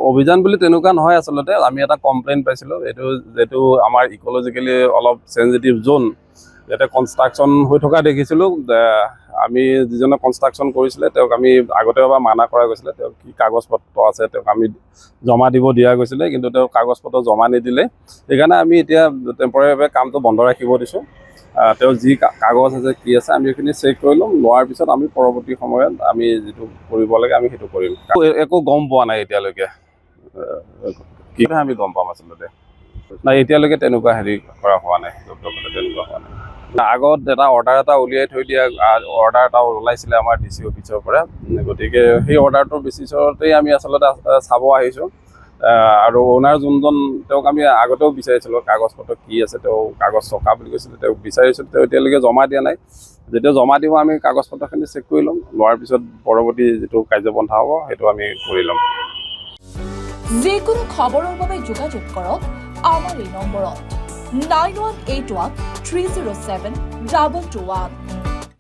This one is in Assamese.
অভিযান বুলি তেনেকুৱা নহয় আচলতে আমি এটা কমপ্লেইন পাইছিলোঁ এইটো যেটো আমাৰ ইকোলজিক্যালি অলপ সেনজিটিভ জোন যেটা কনস্ট্ৰাকশন হৈ থকা দেখিছিলোঁ আমি যিজনে কনস্ট্ৰাকশন কৰিছিলে তেওঁক আমি আগতে এবাৰ মানা কৰা গৈছিলে তেওঁ কি কাগজ পত্ৰ আছে তেওঁক আমি জমা দিব দিয়া গৈছিলে কিন্তু তেওঁ কাগজ পত্ৰ জমা নিদিলে সেইকাৰণে আমি এতিয়া টেম্পৰেৰীভাৱে কামটো বন্ধ ৰাখিব দিছোঁ তেওঁ যি কাগজ আছে কি আছে আমি এইখিনি চেক কৰি ল'ম লোৱাৰ পিছত আমি পৰৱৰ্তী সময়ত আমি যেটো কৰিব লাগে আমি সেইটো কৰিম একো গম পোৱা নাই এতিয়ালৈকে কি আমি গম পাম আচলতে নাই এতিয়ালৈকে তেনেকুৱা হেৰি কৰা হোৱা নাই তেনেকুৱা হোৱা নাই আগত এটা অৰ্ডাৰ এটা উলিয়াই থৈ দিয়া অৰ্ডাৰ এটা ওলাইছিলে আমাৰ ডিচি অফিচৰ পৰা গতিকে সেই অৰ্ডাৰটোৰ বেচিছতেই আমি আচলতে চাব আহিছোঁ আৰু ওনাৰ যোনজন তেওঁক আমি আগতেও বিচাৰিছিলোঁ কাগজ পত্ৰ কি আছে তেওঁ কাগজ চকা বুলি কৈছিলে তেওঁক বিচাৰিছিলোঁ তেওঁ এতিয়ালৈকে জমা দিয়া নাই যেতিয়া জমা দিব আমি কাগজ পত্ৰখিনি চেক কৰি ল'ম লোৱাৰ পিছত পৰৱৰ্তী যেটো কাৰ্যপন্থা হ'ব সেইটো আমি কৰি ল'ম যিকোনো খবৰৰ বাবে যোগাযোগ কৰক আমাৰ এই নম্বৰত 9181 307 2221